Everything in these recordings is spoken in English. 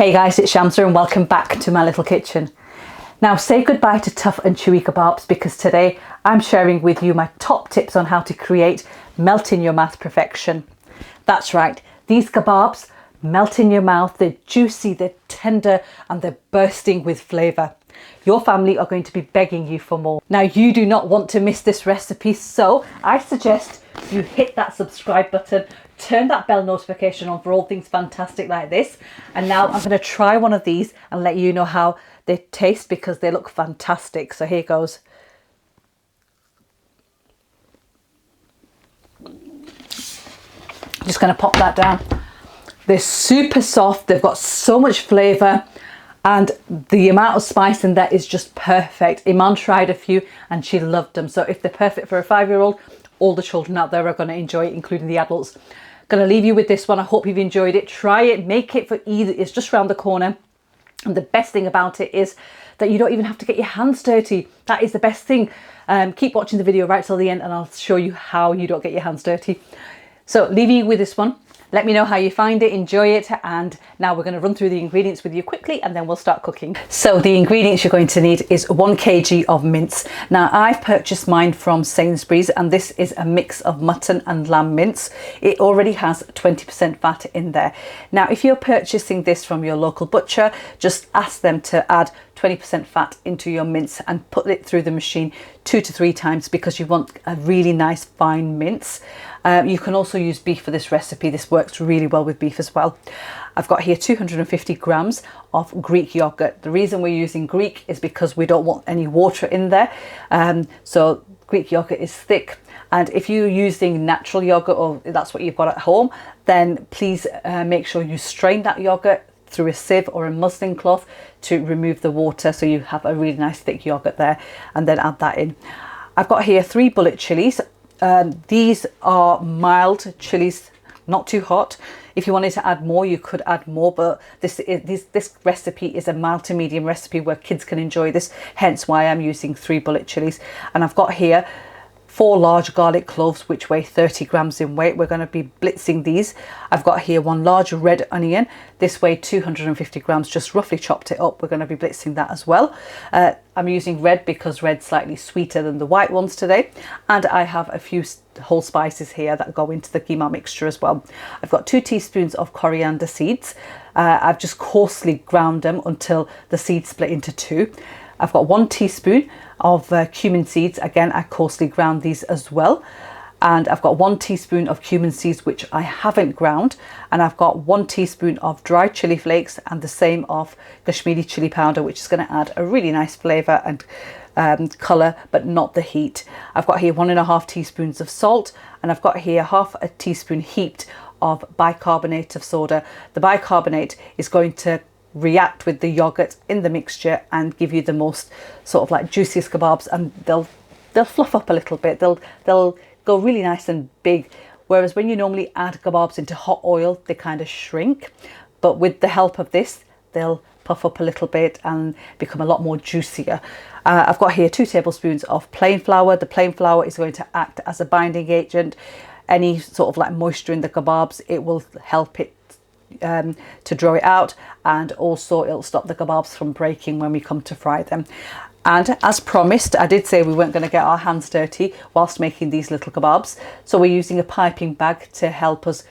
Hey guys, it's Shamsa and welcome back to my little kitchen. Now say goodbye to tough and chewy kebabs because today I'm sharing with you my top tips on how to create melt in your mouth perfection. That's right, these kebabs melt in your mouth, they're juicy, they're tender and they're bursting with flavour. Your family are going to be begging you for more. Now you do not want to miss this recipe, so I suggest you hit that subscribe button, turn that bell notification on for all things fantastic like this. And now I'm going to try one of these and let you know how they taste because they look fantastic. So here goes. Just going to pop that down. They're super soft, they've got so much flavour and the amount of spice in there is just perfect. Iman tried a few and she loved them. So if they're perfect for a 5-year-old, all the children out there are going to enjoy it, including the adults. Going to leave you with this one. I hope you've enjoyed it. Try it, make it for easy. It's just around the corner. And the best thing about it is that you don't even have to get your hands dirty. That is the best thing. Keep watching the video right till the end and I'll show you how you don't get your hands dirty. So leaving you with this one. Let me know how you find it, enjoy it, and now we're going to run through the ingredients with you quickly and then we'll start cooking. So the ingredients you're going to need is 1 kg of mince. Now I've purchased mine from Sainsbury's and this is a mix of mutton and lamb mince. It already has 20% fat in there. Now if you're purchasing this from your local butcher, just ask them to add 20% fat into your mince and put it through the machine 2 to 3 times because you want a really nice fine mince. You can also use beef for this recipe. This works really well with beef as well. I've got here 250 grams of Greek yogurt. The reason we're using Greek is because we don't want any water in there. So Greek yogurt is thick. And if you're using natural yogurt or that's what you've got at home, then please make sure you strain that yogurt through a sieve or a muslin cloth to remove the water so you have a really nice thick yogurt there, and then add that in. I've got here 3 bullet chilies. These are mild chilies, not too hot. If you wanted to add more, you could add more, but this recipe is a mild to medium recipe where kids can enjoy this, hence why I'm using 3 bullet chilies. And I've got here 4 large garlic cloves which weigh 30 grams in weight. We're going to be blitzing these. I've got here 1 large red onion. This weighed 250 grams, just roughly chopped it up. We're going to be blitzing that as well. I'm using red because red's slightly sweeter than the white ones today. And I have a few whole spices here that go into the keema mixture as well. I've got 2 teaspoons of coriander seeds. I've just coarsely ground them until the seeds split into 2. I've got 1 teaspoon of cumin seeds. Again, I coarsely ground these as well. And I've got 1 teaspoon of cumin seeds, which I haven't ground. And I've got 1 teaspoon of dried chili flakes and the same of Kashmiri chili powder, which is going to add a really nice flavour and colour, but not the heat. I've got here 1.5 teaspoons of salt, and I've got here 1/2 teaspoon heaped of bicarbonate of soda. The bicarbonate is going to react with the yogurt in the mixture and give you the most sort of like juiciest kebabs, and they'll fluff up a little bit. They'll go really nice and big, whereas when you normally add kebabs into hot oil they kind of shrink, but with the help of this they'll puff up a little bit and become a lot more juicier. I've got here 2 tablespoons of plain flour. The plain flour is going to act as a binding agent. Any sort of like moisture in the kebabs, it will help it to draw it out, and also it'll stop the kebabs from breaking when we come to fry them. And as promised, I did say we weren't going to get our hands dirty whilst making these little kebabs, so we're using a piping bag to help us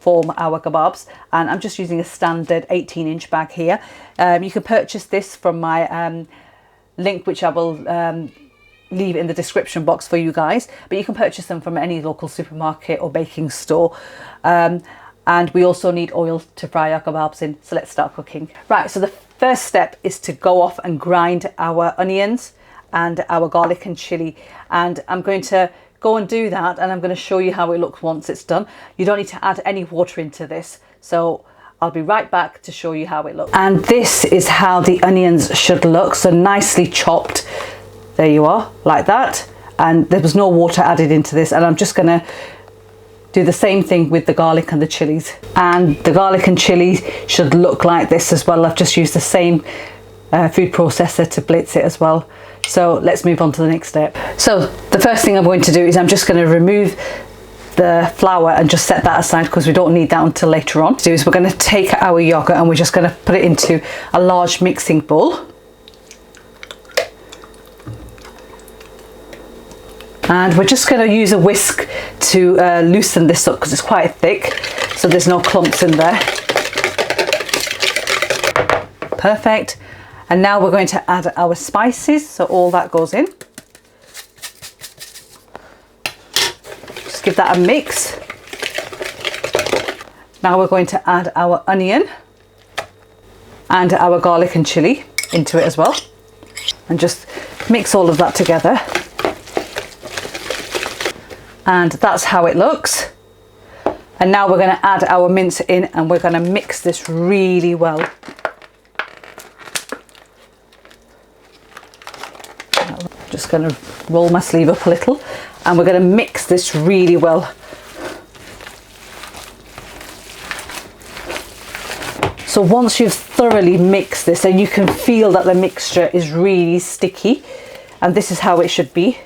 form our kebabs, and I'm just using a standard 18-inch bag here. You can purchase this from my link, which I will leave in the description box for you guys, but you can purchase them from any local supermarket or baking store. And we also need oil to fry our kebabs in, so let's start cooking. Right, so the first step is to go off and grind our onions and our garlic and chili. And I'm going to go and do that, and I'm going to show you how it looks once it's done. You don't need to add any water into this, so I'll be right back to show you how it looks. And this is how the onions should look, so nicely chopped. There you are, like that. And there was no water added into this, and I'm just going to do the same thing with the garlic and the chilies. And the garlic and chilies should look like this as well. I've just used the same food processor to blitz it as well. So let's move on to the next step. So the first thing I'm going to do is I'm just going to remove the flour and just set that aside because we don't need that until later on. What we're going to do is we're going to take our yogurt and we're just going to put it into a large mixing bowl. And we're just going to use a whisk to loosen this up because it's quite thick, so there's no clumps in there. Perfect. And now we're going to add our spices, so all that goes in. Just give that a mix. Now we're going to add our onion and our garlic and chilli into it as well. And just mix all of that together. And that's how it looks. And now we're going to add our mince in and we're going to mix this really well. Just going to roll my sleeve up a little and we're going to mix this really well. So once you've thoroughly mixed this and you can feel that the mixture is really sticky, and this is how it should be.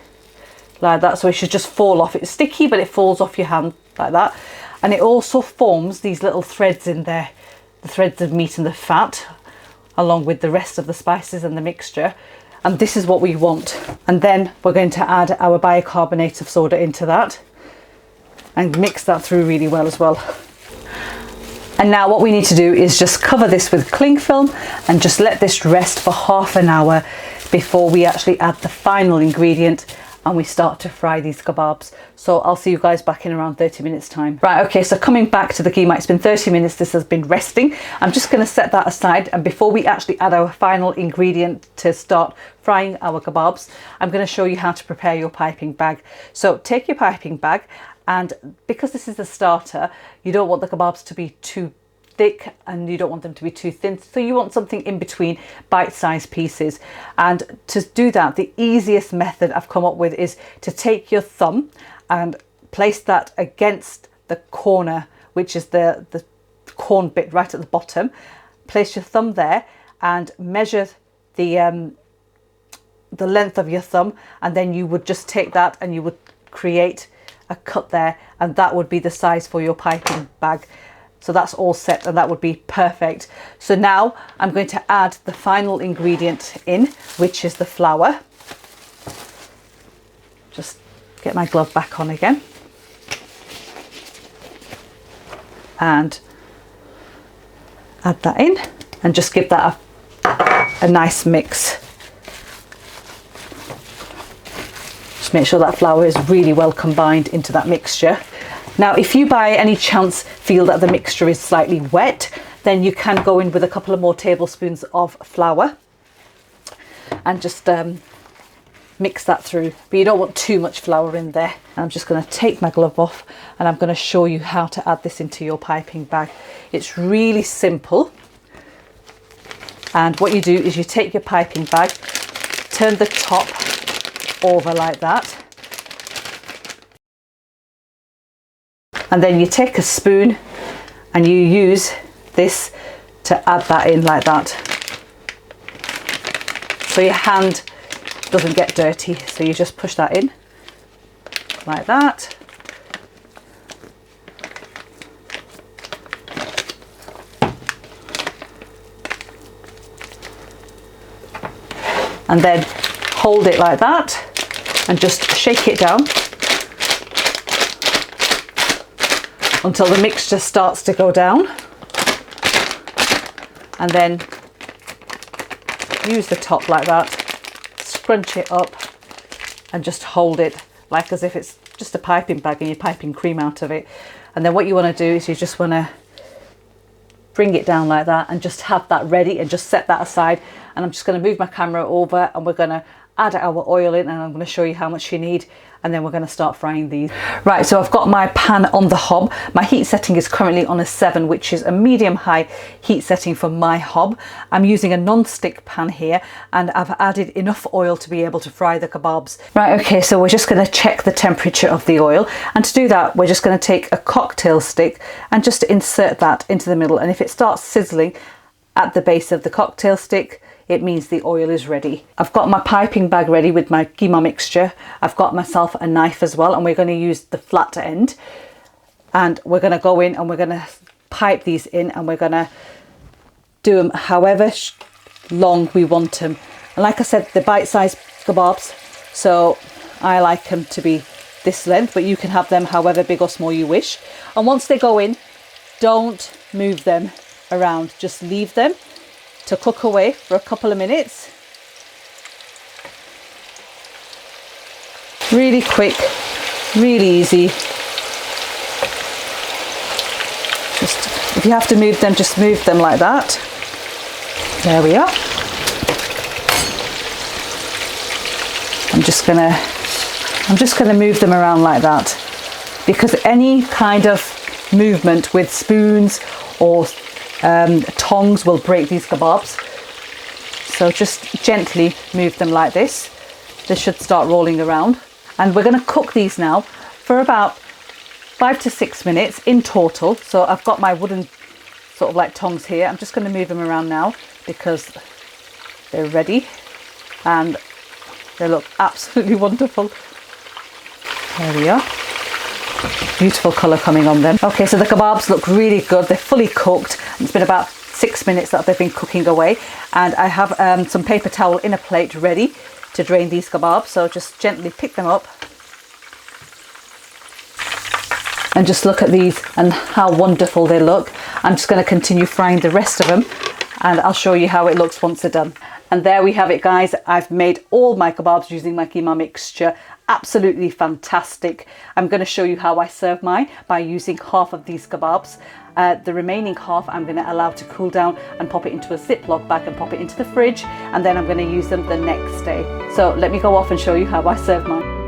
Like that, so it should just fall off. It's sticky, but it falls off your hand like that. And it also forms these little threads in there, the threads of meat and the fat, along with the rest of the spices and the mixture. And this is what we want. And then we're going to add our bicarbonate of soda into that and mix that through really well as well. And now what we need to do is just cover this with cling film and just let this rest for half an hour before we actually add the final ingredient and we start to fry these kebabs. So I'll see you guys back in around 30 minutes time. Right, okay, so coming back to the keema, it's been 30 minutes, this has been resting. I'm just gonna set that aside, and before we actually add our final ingredient to start frying our kebabs, I'm gonna show you how to prepare your piping bag. So take your piping bag, and because this is a starter, you don't want the kebabs to be too thick and you don't want them to be too thin, so you want something in between, bite-sized pieces. And to do that, the easiest method I've come up with is to take your thumb and place that against the corner, which is the corn bit right at the bottom. Place your thumb there and measure the length of your thumb, and then you would just take that and you would create a cut there, and that would be the size for your piping bag. So that's all set and that would be perfect. So now I'm going to add the final ingredient in, which is the flour. Just get my glove back on again. And add that in and just give that a nice mix. Just make sure that flour is really well combined into that mixture. Now, if you by any chance feel that the mixture is slightly wet, then you can go in with a couple of more tablespoons of flour and just mix that through. But you don't want too much flour in there. I'm just going to take my glove off and I'm going to show you how to add this into your piping bag. It's really simple. And what you do is you take your piping bag, turn the top over like that. And then you take a spoon and you use this to add that in like that. So your hand doesn't get dirty. So you just push that in like that. And then hold it like that and just shake it down until the mixture starts to go down, and then use the top like that, scrunch it up and just hold it like as if it's just a piping bag and you're piping cream out of it. And then what you want to do is you just want to bring it down like that and just have that ready and just set that aside. And I'm just going to move my camera over and we're going to add our oil in, and I'm going to show you how much you need, and then we're going to start frying these. Right, so I've got my pan on the hob. My heat setting is currently on a 7, which is a medium high heat setting for my hob. I'm using a non-stick pan here, and I've added enough oil to be able to fry the kebabs. Right, okay, so we're just going to check the temperature of the oil, and to do that we're just going to take a cocktail stick and just insert that into the middle, and if it starts sizzling at the base of the cocktail stick, it means the oil is ready. I've got my piping bag ready with my keema mixture. I've got myself a knife as well, and we're going to use the flat end. And we're going to go in and we're going to pipe these in, and we're going to do them however long we want them. And like I said, they're bite-sized kebabs, so I like them to be this length, but you can have them however big or small you wish. And once they go in, don't move them around, just leave them to cook away for a couple of minutes. Really quick, really easy. Just, if you have to move them, just move them like that. There we are. I'm just gonna move them around like that, because any kind of movement with spoons or tongs will break these kebabs. So just gently move them like this. They should start rolling around. And we're going to cook these now for about 5 to 6 minutes in total. So I've got my wooden sort of like tongs here. I'm just going to move them around now because they're ready and they look absolutely wonderful. There we are. Beautiful colour coming on them. Okay, so the kebabs look really good. They're fully cooked. It's been about 6 minutes that they've been cooking away, and I have some paper towel in a plate ready to drain these kebabs. So just gently pick them up and just look at these and how wonderful they look. I'm just going to continue frying the rest of them, and I'll show you how it looks once they're done. And there we have it, guys. I've made all my kebabs using my keema mixture. Absolutely fantastic. I'm going to show you how I serve mine by using half of these kebabs. The remaining half I'm going to allow to cool down and pop it into a Ziploc bag and pop it into the fridge, and then I'm going to use them the next day. So let me go off and show you how I serve mine.